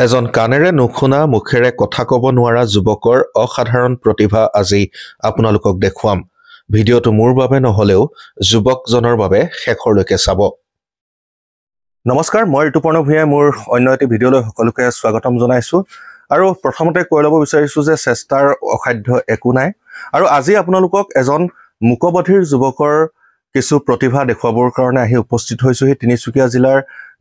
এজন কাণেৰে নুশুনা মুখেৰে কথা ক'ব নোৱাৰা যুৱকৰ অসাধাৰণ প্ৰতিভা আজি আপোনালোকক দেখুৱাম। ভিডিঅ'টো মোৰ বাবে নহ'লেও যুৱকজনৰ বাবে শেষৰলৈকে চাব। নমস্কাৰ, মই ঋতুপৰ্ণ ভূঞাই মোৰ অন্য এটি ভিডিঅ'লৈ সকলোকে স্বাগতম জনাইছোঁ। আৰু প্ৰথমতে কৈ ল'ব বিচাৰিছোঁ যে চেষ্টাৰ অসাধ্য একো নাই। আৰু আজি আপোনালোকক এজন মূকবধিৰ যুৱকৰ কিছু প্ৰতিভা দেখুৱাবৰ কাৰণে আহি উপস্থিত হৈছোহি তিনিচুকীয়া জিলাৰ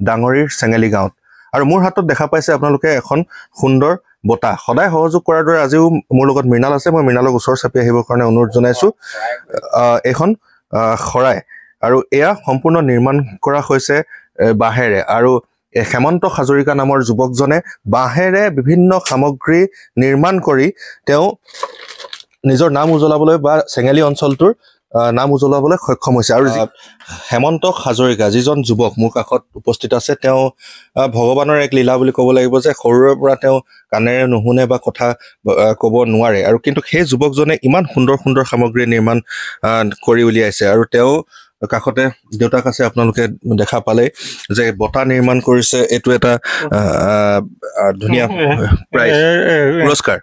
ডাঙৰীৰ চেঙেলী গাঁৱত। আৰু মোৰ হাতত দেখা পাইছে আপোনালোকে এখন সুন্দৰ বঁটা। সদায় সহযোগ কৰাৰ দৰে আজিও মোৰ লগত মৃণাল আছে। মই মৃণালক ওচৰ চাপি আহিবৰ কাৰণে অনুৰোধ জনাইছোঁ। এইখন শৰাই আৰু এয়া সম্পূৰ্ণ নিৰ্মাণ কৰা হৈছে বাঁহেৰে। আৰু হেমন্ত হাজৰিকা নামৰ যুৱকজনে বাঁহেৰে বিভিন্ন সামগ্ৰী নিৰ্মাণ কৰি তেওঁ নিজৰ নাম উজ্বলাবলৈ বা চেঙেলী অঞ্চলটোৰ নাম উজ্বলাবলৈ সক্ষম হৈছে। আৰু হেমন্ত হাজৰিকা যিজন যুৱক মোৰ কাষত উপস্থিত আছে, তেওঁ ভগৱানৰ এক লীলা বুলি ক'ব লাগিব যে সৰুৰে পৰা তেওঁ কাণেৰে নুশুনে বা কথা ক'ব নোৱাৰে, আৰু কিন্তু সেই যুৱকজনে ইমান সুন্দৰ সুন্দৰ সামগ্ৰী নিৰ্মাণ কৰি উলিয়াইছে। আৰু তেওঁ কাষতে দেউতাক আছে, আপোনালোকে দেখা পালে যে বঁটা নিৰ্মাণ কৰিছে। এইটো এটা ধুনীয়া প্ৰাইজ পুৰস্কাৰ।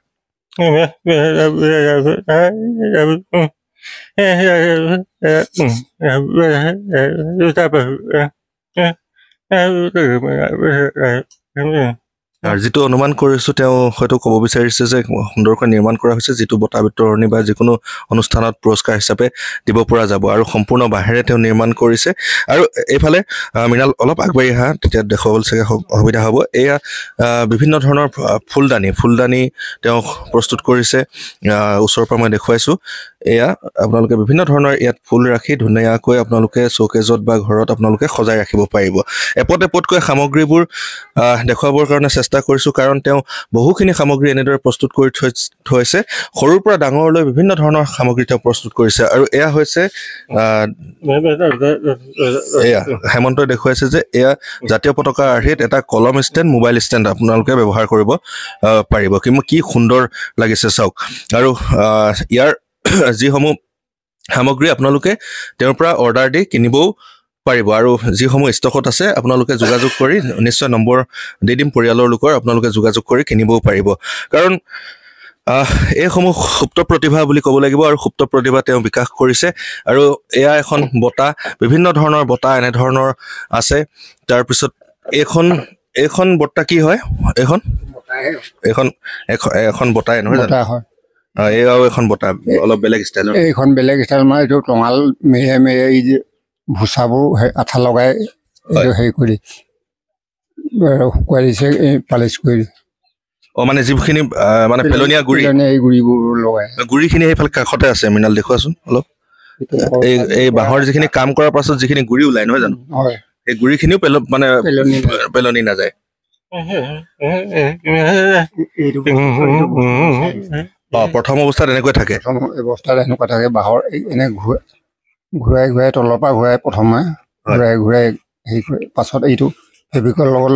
আৰু যিটো অনুমান কৰিছোঁ তেওঁ হয়তো ক'ব বিচাৰিছে যে সুন্দৰকৈ নিৰ্মাণ কৰা হৈছে, যিটো বঁটা বিতৰণি বা যিকোনো অনুষ্ঠানত পুৰস্কাৰ হিচাপে দিব পৰা যাব। আৰু সম্পূৰ্ণ বাঁহেৰে তেওঁ নিৰ্মাণ কৰিছে। আৰু এইফালে মৃণাল অলপ আগবাঢ়ি আহা, তেতিয়া দেখুৱাবলৈ চাগে সুবিধা হ'ব। এয়া বিভিন্ন ধৰণৰ ফুলদানি তেওঁ প্ৰস্তুত কৰিছে। ওচৰৰ পৰা মই দেখুৱাইছোঁ। এয়া আপোনালোকে বিভিন্ন ধৰণৰ ইয়াত ফুল ৰাখি ধুনীয়াকৈ আপোনালোকে শ্ব'কেজত বা ঘৰত আপোনালোকে সজাই ৰাখিব পাৰিব। এপদ এপদকৈ সামগ্ৰীবোৰ দেখুৱাবৰ কাৰণে চেষ্টা কৰিছোঁ, কাৰণ তেওঁ বহুখিনি সামগ্ৰী এনেদৰে প্ৰস্তুত কৰি থৈছে। সৰুৰ পৰা ডাঙৰলৈ বিভিন্ন ধৰণৰ সামগ্ৰী তেওঁ প্ৰস্তুত কৰিছে। আৰু এয়া হৈছে এয়া হেমন্তই দেখুৱাইছে যে এয়া জাতীয় পতাকাৰ আৰ্হিত এটা কলম ষ্টেণ্ড, মোবাইল ষ্টেণ্ড আপোনালোকে ব্যৱহাৰ কৰিব পাৰিব। কি সুন্দৰ লাগিছে চাওক। আৰু ইয়াৰ যিসমূহ সামগ্ৰী আপোনালোকে তেওঁৰ পৰা অৰ্ডাৰ দি কিনিবও পাৰিব। আৰু যিসমূহ ষ্টকত আছে আপোনালোকে যোগাযোগ কৰি নিশ্চয় নম্বৰ দি দিম পৰিয়ালৰ লোকৰ, আপোনালোকে যোগাযোগ কৰি কিনিবও পাৰিব। কাৰণ এইসমূহ সুপ্ত প্ৰতিভা বুলি ক'ব লাগিব, আৰু সুপ্ত প্ৰতিভা তেওঁ বিকাশ কৰিছে। আৰু এয়া এখন বঁটা, বিভিন্ন ধৰণৰ বঁটা এনেধৰণৰ আছে। তাৰপিছত এইখন বঁটা কি হয়? এখন বঁটাই নহয় জানো? এয়াও এখন বঁটা, অলপ বেলেগ ষ্টাইলৰ। এইখন বেলেগ ষ্টাইল, মানে এইটো টঙাল মেৰিয়াই এই যে ভুচাবোৰ আঠা লগাই এইটো হেৰি কৰি শুকুৱাই দিছে, পালিচ কৰি। মানে যিখিনি মানে পেলনীয়া গুৰিবোৰ লগাই, গুৰিখিনি সেইফালে কাষতে আছে। মৃণাল দেখুৱাচোন অলপ। এই বাঁহৰ যিখিনি কাম কৰাৰ পাছত যিখিনি গুৰি ওলাই নহয় জানো, সেই গুৰিখিনিও মানে পেলনি নাযায়। প্ৰথম অৱস্থাত এনেকৈ থাকে। বাঁহৰ এনে ঘূৰাই তলৰ পৰা ঘূৰাই প্ৰথমে ঘূৰাই হেৰি কৰি, পাছত এইটো ফেব্ৰিকৰ লগত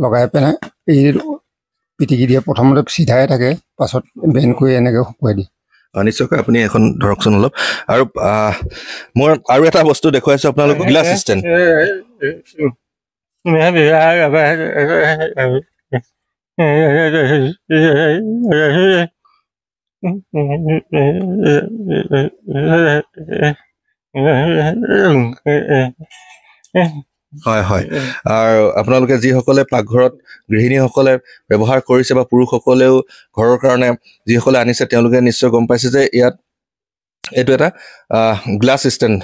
লগাই পেলাই এই পিটিকি দিয়ে। প্ৰথমতে চিধাই থাকে, পাছত বেণ্ড কৰি এনেকে শুকুৱাই দিয়ে। নিশ্চয়কৈ আপুনি এখন ধৰকচোন অলপ। আৰু মই আৰু এটা বস্তু দেখুৱাইছোঁ আপোনালোকক, গ্লাছ ষ্টেণ্ড। হয়। আৰু আপোনালোকে যিসকলে পাকঘৰত গৃহিণীসকলে ব্যৱহাৰ কৰিছে বা পুৰুষসকলেও ঘৰৰ কাৰণে যিসকলে আনিছে, তেওঁলোকে নিশ্চয় গম পাইছে যে এইটো এটা গ্লাছ ষ্টেণ্ড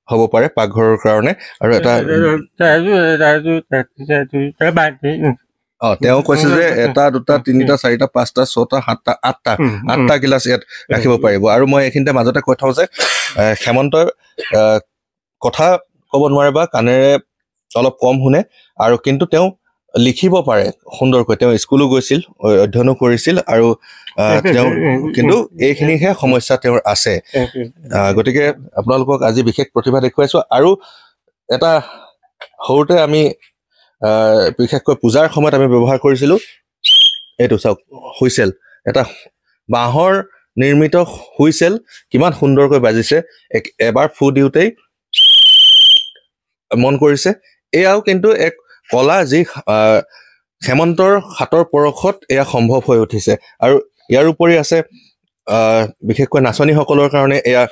হ'ব পাৰে পাকঘৰৰ কাৰণে। আৰু এটা তেওঁ কৈছে যে 1, 2, 3, 4, 5, 6, 7, 8টা গিলাচ ইয়াত ৰাখিব পাৰিব। আৰু মই এইখিনিতে মাজতে কৈ থওঁ যে হেমন্তই কথা ক'ব নোৱাৰে বা কাণেৰে অলপ কম শুনে, আৰু কিন্তু তেওঁ লিখিব পাৰে সুন্দৰকৈ। তেওঁ স্কুলো গৈছিল, অধ্যয়নো কৰিছিল, আৰু তেওঁ কিন্তু এইখিনিহে সমস্যা তেওঁৰ আছে। গতিকে আপোনালোকক আজি বিশেষ প্ৰতিভা দেখুৱাইছোঁ। আৰু এটা সৰুতে আমি বিশেষকৈ পূজাৰ সময়ত আমি ব্যৱহাৰ কৰিছিলোঁ, এইটো চাওক, হুইচেল। এটা বাঁহৰ নিৰ্মিত হুইচেল কিমান সুন্দৰকৈ বাজিছে। এবাৰ ফু দিওঁতেই মন কৰিছে। এয়াও কিন্তু এক কলা, যি হেমন্তৰ হাতৰ পৰশত এয়া সম্ভৱ হৈ উঠিছে আৰু ইয়াৰ উপৰি আছে বিশেষকৈ নাচনীসকলৰ কাৰণে এয়া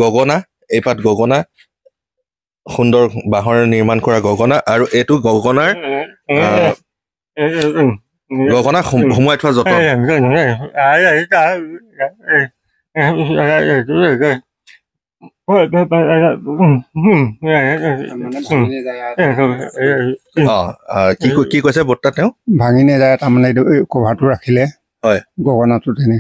গগনা এইপাত গগনা সুন্দৰ বাঁহৰে নিৰ্মাণ কৰা গগনা আৰু এইটো গগনাৰ গগনা সোমোৱাই থোৱা যতন কি কৈছে বৰ্তা তেওঁ ভাঙি নাযায় তাৰমানে এইটো কভাৰটো ৰাখিলে হয় গগনাটো তেনে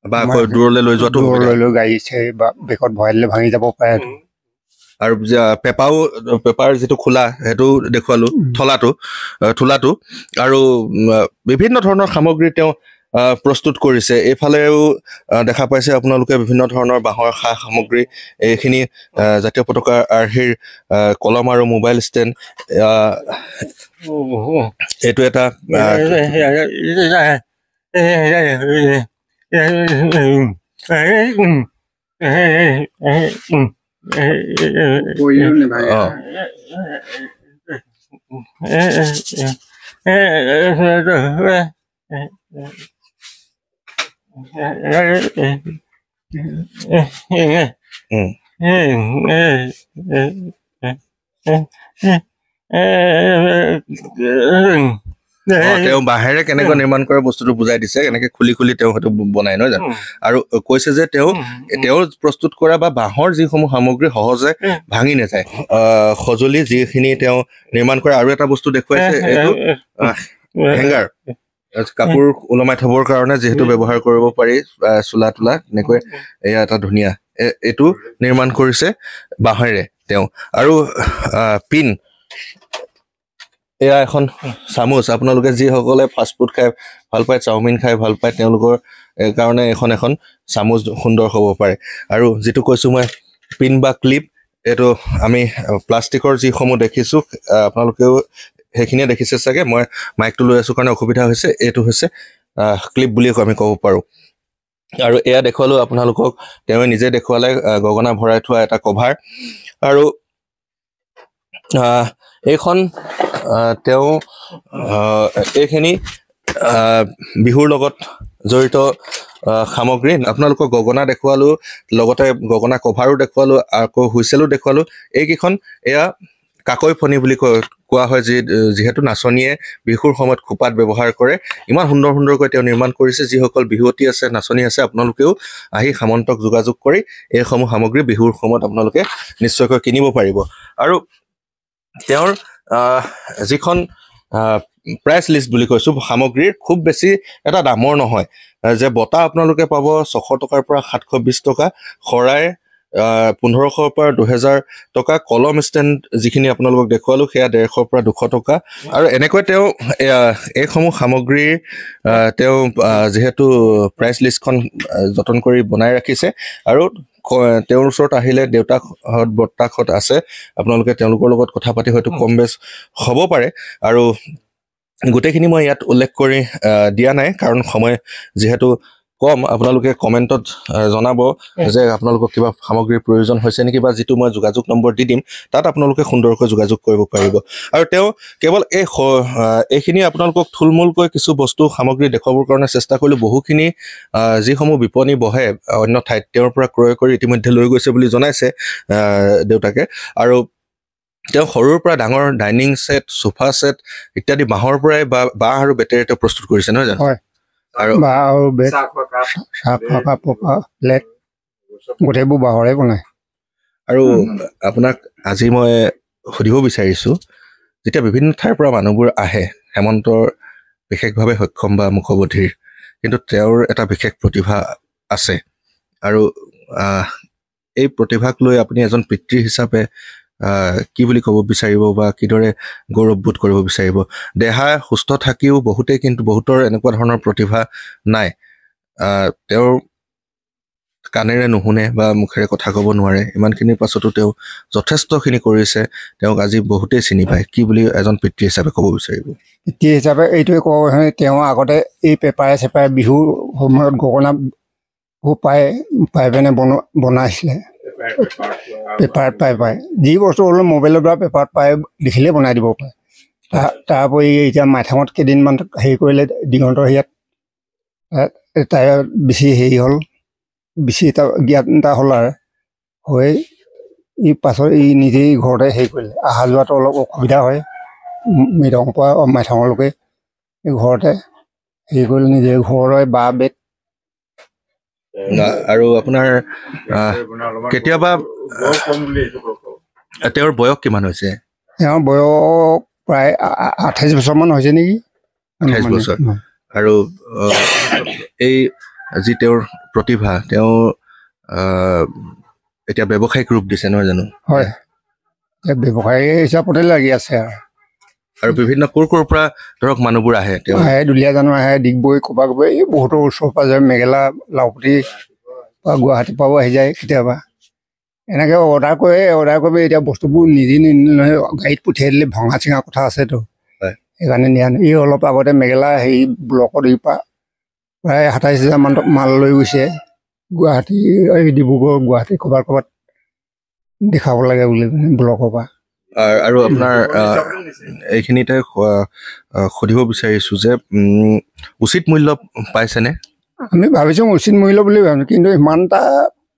বা দূৰলৈ লৈ যোৱাটো দূৰলৈ গাড়ী চাড়ী বা বেগত ভৰাই দিলে ভাঙি যাব পাৰে আৰু পেপাৰ যিটো খোলা সেইটো দেখুৱালো থোলাটো আৰু বিভিন্ন ধৰণৰ সামগ্ৰী তেওঁ প্ৰস্তুত কৰিছে এইফালেও দেখা পাইছে আপোনালোকে বিভিন্ন ধৰণৰ বাঁহৰ সা সামগ্ৰী এইখিনি জাতীয় পতাকা আৰ্হিৰ কলম আৰু মোবাইল ষ্টেণ্ড এইটো এটা তেওঁ বাঁহেৰে কেনেকৈ নিৰ্মাণ কৰা বস্তুটো বুজাই দিছে এনেকে খুলি তেওঁ সেইটো বনাই নহয় জানো আৰু কৈছে যে তেওঁ প্ৰস্তুত কৰা বা বাঁহৰ যিসমূহ সামগ্ৰী সহজে ভাঙি নাযায় সঁজুলি যিখিনি তেওঁ নিৰ্মাণ কৰে আৰু এটা বস্তু দেখুৱাইছে এইটো হেংগাৰ কাপোৰ ওলমাই থবৰ কাৰণে যিহেতু ব্যৱহাৰ কৰিব পাৰি চোলা তোলা এনেকৈ এয়া এটা ধুনীয়া এইটো নিৰ্মাণ কৰিছে বাঁহেৰে তেওঁ আৰু পিন এয়া এখন চামুচ আপোনালোকে যিসকলে ফাষ্টফুড খাই ভাল পায় চাওমিন খাই ভাল পায় তেওঁলোকৰ কাৰণে এখন চামুচ সুন্দৰ হ'ব পাৰে আৰু যিটো কৈছোঁ মই পিন বা ক্লিপ এইটো আমি প্লাষ্টিকৰ যিসমূহ দেখিছোঁ আপোনালোকেও সেইখিনিয়ে দেখিছে চাগে মই মাইকটো লৈ আছোঁ কাৰণে অসুবিধা হৈছে এইটো হৈছে ক্লিপ বুলি আমি ক'ব পাৰোঁ আৰু এয়া দেখুৱালোঁ আপোনালোকক তেওঁ নিজে দেখুৱালে গগনা ভৰাই থোৱা এটা কভাৰ আৰু এইখন তেওঁ এইখিনি বিহুৰ লগত জড়িত সামগ্ৰী আপোনালোকক গগনা দেখুৱালোঁ লগতে গগনা কভাৰো দেখুৱালোঁ আকৌ হুইচেলো দেখুৱালোঁ এইকেইখন এয়া কাকৈ ফণি বুলি কোৱা হয় যিহেতু নাচনীয়ে বিহুৰ সময়ত খোপাত ব্যৱহাৰ কৰে ইমান সুন্দৰকৈ তেওঁ নিৰ্মাণ কৰিছে যিসকল বিহুৱতী আছে নাচনী আছে আপোনালোকেও আহি সামন্তক যোগাযোগ কৰি এইসমূহ সামগ্ৰী বিহুৰ সময়ত আপোনালোকে নিশ্চয়কৈ কিনিব পাৰিব আৰু তেওঁৰ যিখন প্ৰাইচ লিষ্ট বুলি কৈছোঁ সামগ্ৰীৰ খুব বেছি এটা দামৰ নহয় যে বঁটা আপোনালোকে পাব 600 টকাৰ পৰা 720 টকা শৰাই 1500 পৰা 2000 টকা কলম ষ্টেণ্ড যিখিনি আপোনালোকক দেখুৱালোঁ সেয়া 150 পৰা 200 টকা আৰু এনেকৈ তেওঁ এইসমূহ সামগ্ৰীৰ তেওঁ যিহেতু প্ৰাইচ লিষ্টখন যতন কৰি বনাই ৰাখিছে আৰু তেওঁৰ ওচৰত আহিলে দেউতাকহঁত বৰ্তাকহঁত আছে আপোনালোকে তেওঁলোকৰ লগত কথা পাতি হয়তো কম বেছ হ'ব পাৰে আৰু গোটেইখিনি মই ইয়াত উল্লেখ কৰি দিয়া নাই কাৰণ সময় যিহেতু কম আপোনালোকে কমেণ্টত জনাব যে আপোনালোকক কিবা সামগ্ৰীৰ প্ৰয়োজন হৈছে নেকি বা যিটো মই যোগাযোগ নম্বৰ দি দিম তাত আপোনালোকে সুন্দৰকৈ যোগাযোগ কৰিব পাৰিব আৰু তেওঁ কেৱল এইখিনি আপোনালোকক থুলমূলকৈ কিছু বস্তু সামগ্ৰী দেখুৱাবৰ কাৰণে চেষ্টা কৰিলোঁ বহুখিনি যিসমূহ বিপণী বহে অন্য ঠাইত তেওঁৰ পৰা ক্ৰয় কৰি ইতিমধ্যে লৈ গৈছে বুলি জনাইছে দেউতাকে আৰু তেওঁ সৰুৰ পৰা ডাঙৰ ডাইনিং ছেট সোফা ছেট ইত্যাদি বাঁহৰ পৰাই বা বাঁহ আৰু বেতেৰে তেওঁ প্ৰস্তুত কৰিছে নহয় জানো আৰু গোটেইবোৰ বাঁহৰে বনায় আৰু আপোনাক আজি মই সুধিব বিচাৰিছোঁ যেতিয়া বিভিন্ন ঠাইৰ পৰা মানুহবোৰ আহে হেমন্তৰ বিশেষভাৱে সক্ষম বা মুখবধিৰ কিন্তু তেওঁৰ এটা বিশেষ প্ৰতিভা আছে আৰু এই প্ৰতিভাক লৈ আপুনি এজন পিতৃ হিচাপে কি বুলি ক'ব বিচাৰিব বা কিদৰে গৌৰৱবোধ কৰিব বিচাৰিব দেহা সুস্থ থাকিও বহুতেই কিন্তু বহুতৰ এনেকুৱা ধৰণৰ প্ৰতিভা নাই তেওঁৰ কাণেৰে নুশুনে বা মুখেৰে কথা ক'ব নোৱাৰে ইমানখিনিৰ পাছতো তেওঁ যথেষ্টখিনি কৰিছে তেওঁক আজি বহুতেই চিনি পায় কি বুলি এজন পিতৃ হিচাপে ক'ব বিচাৰিব পিতৃ হিচাপে এইটোৱে ক'ব তেওঁ আগতে এই পেপাৰে চেপাৰে বিহুৰ সময়ত গগনা পাই পিনে বনাইছিলে পেপাৰত পাই যি বস্তু হ'লেও মোবাইলৰ পৰা পেপাৰত পাই দেখিলে বনাই দিব পাৰে তাৰ উপৰি এতিয়া মাইথাঙত কেইদিনমান হেৰি কৰিলে দিগন্তৰ হেৰিয়াত তাই বেছি হেৰি হ'ল বেছি এটা জ্ঞান এটা হ'ল আৰু হৈ ই পাছত ই নিজেই ঘৰতে হেৰি কৰিলে অহা যোৱাটো অলপ অসুবিধা হয় মৃদং পৰা মাইথাঙলৈকে এই ঘৰতে হেৰি কৰিলে নিজে ঘৰৰে বাঁহ বেত আৰু আপোনাৰ কেতিয়াবা তেওঁৰ বয়স কিমান হৈছে তেওঁৰ বয়স প্ৰায় 28 বছৰমান হৈছে নেকি 28 বছৰ আৰু এই যি তেওঁৰ প্ৰতিভা তেওঁ এতিয়া ব্যৱসায়িক ৰূপ দিছে নহয় জানো হয় ব্যৱসায়ী হিচাপতে লাগি আছে আৰু বিভিন্ন ক'ৰ পৰা ধৰক মানুহবোৰ আহে তেওঁ আহে দুলীয়াজানো আহে ডিগবৈ ক'ৰবাত এই বহুতো ওচৰ পাজৰে মেঘেলা লাউপতি বা গুৱাহাটীৰ পৰাও আহি যায় কেতিয়াবা এনেকৈ অৰ্ডাৰ কৰি এতিয়া বস্তুবোৰ নিজে নহয় গাড়ীত পঠিয়াই দিলে ভঙা চিঙা কথা আছেতো সেইকাৰণে নিয়া নাই এই অলপ আগতে মেঘেলা হেৰি ব্লকত এই পৰা প্ৰায় 27,000 মাল লৈ গৈছে গুৱাহাটী এই ডিব্ৰুগড় গুৱাহাটী ক'ৰবাত দেখাব লাগে বুলি ব্লকৰ পৰা আৰু আপোনাৰ এইখিনিতে সুধিব বিচাৰিছোঁ যে উচিত মূল্য পাইছেনে আমি ভাবিছোঁ উচিত মূল্য বুলি ভাবিছোঁ কিন্তু ইমান এটা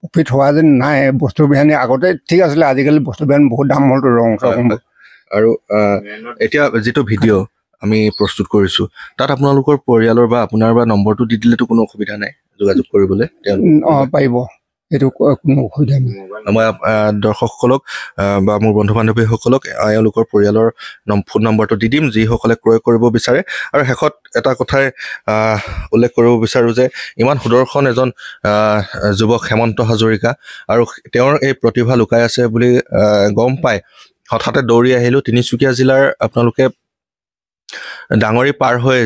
প্ৰফিট হোৱা যেন নাই বস্তু বিহানি আগতে ঠিক আছিলে আজিকালি বস্তু বিহানি বহুত দাম হ'লতো ৰং চং আৰু এতিয়া যিটো ভিডিঅ' আমি প্ৰস্তুত কৰিছোঁ তাত আপোনালোকৰ পৰিয়ালৰ বা আপোনাৰ বা নম্বৰটো দি দিলেতো কোনো অসুবিধা নাই যোগাযোগ কৰিবলৈ পাৰিব সেইটো কোনো অসুবিধা নাই মই দৰ্শকসকলক বা মোৰ বন্ধু বান্ধৱীসকলক এওঁলোকৰ পৰিয়ালৰ ফোন নম্বৰটো দি দিম যিসকলে ক্ৰয় কৰিব বিচাৰে আৰু শেষত এটা কথাই উল্লেখ কৰিব বিচাৰোঁ যে ইমান সুদৰ্শন এজন যুৱক হেমন্ত হাজৰিকা আৰু তেওঁৰ এই প্ৰতিভা লুকাই আছে বুলি গম পাই হঠাতে দৌৰি আহিলোঁ তিনিচুকীয়া জিলাৰ আপোনালোকে ডাঙৰি পাৰ হৈ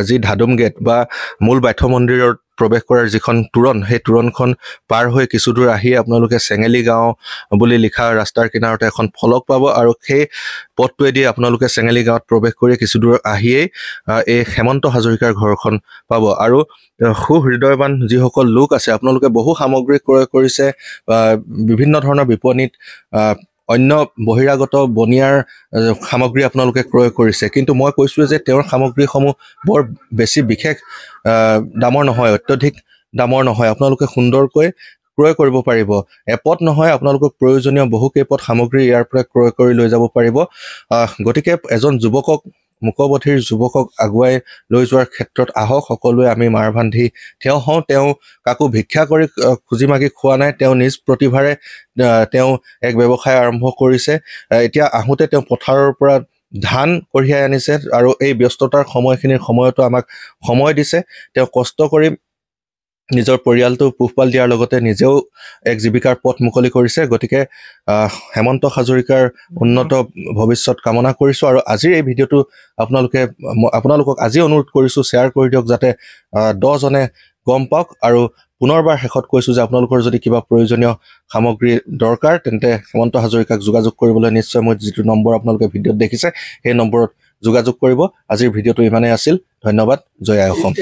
যি ধাদুম গেট বা মূল বাথৌ মন্দিৰত প্ৰৱেশ কৰাৰ যিখন তোৰণ সেই তোৰণখন পাৰ হৈ কিছু দূৰ আহি আপোনালোকে চেঙেলী গাঁও বুলি লিখা ৰাস্তাৰ কিনাৰতে এখন ফলক পাব আৰু সেই পথটোৱেদি আপোনালোকে চেঙেলী গাঁৱত প্ৰৱেশ কৰি কিছু দূৰ আহিয়েই এই হেমন্ত হাজৰিকাৰ ঘৰখন পাব আৰু সুহৃদয়বান যিসকল লোক আছে আপোনালোকে বহু সামগ্ৰী ক্ৰয় কৰিছে বিভিন্ন ধৰণৰ বিপণীত অন্য বহিৰাগত বনিয়াৰ সামগ্ৰী আপোনালোকে ক্ৰয় কৰিছে কিন্তু মই কৈছোঁ যে তেওঁৰ সামগ্ৰীসমূহ বৰ বেছি বিশেষ দামৰ নহয় অত্যধিক দামৰ নহয় আপোনালোকে সুন্দৰকৈ ক্ৰয় কৰিব পাৰিব এপদ নহয় আপোনালোকক প্ৰয়োজনীয় বহু কেইপদ সামগ্ৰী ইয়াৰ পৰা ক্ৰয় কৰি লৈ যাব পাৰিব গতিকে এজন যুৱকক মুকবধিৰ যুৱকক আগুৱাই লৈ যোৱাৰ ক্ষেত্ৰত আহক সকলোৱে আমি মাৰ বান্ধি থিয় হওঁ তেওঁ কাকো ভিক্ষা কৰি খুজি মাগি খোৱা নাই তেওঁ নিজ প্ৰতিভাৰে তেওঁ এক ব্যৱসায় আৰম্ভ কৰিছে এতিয়া আহোঁতে তেওঁ পথাৰৰ পৰা ধান কঢ়িয়াই আনিছে আৰু এই ব্যস্ততাৰ সময়খিনিৰ সময়তো আমাক সময় দিছে তেওঁ কষ্ট কৰি নিজৰ পৰিয়ালটো পোহপাল দিয়াৰ লগতে নিজেও এক জীৱিকাৰ পথ মুকলি কৰিছে গতিকে হেমন্ত হাজৰিকাৰ উন্নত ভৱিষ্যত কামনা কৰিছোঁ আৰু আজিৰ এই ভিডিঅ'টো আপোনালোকক আজি অনুৰোধ কৰিছোঁ শ্বেয়াৰ কৰি দিয়ক যাতে 10 জনে গম পাওক আৰু পুনৰবাৰ শেষত কৈছোঁ যে আপোনালোকৰ যদি কিবা প্ৰয়োজনীয় সামগ্ৰী দৰকাৰ তেন্তে হেমন্ত হাজৰিকাক যোগাযোগ কৰিবলৈ নিশ্চয় মই যিটো নম্বৰ আপোনালোকে ভিডিঅ'ত দেখিছে সেই নম্বৰত যোগাযোগ কৰিব আজিৰ ভিডিঅ'টো ইমানেই আছিল ধন্যবাদ জয় আই অসম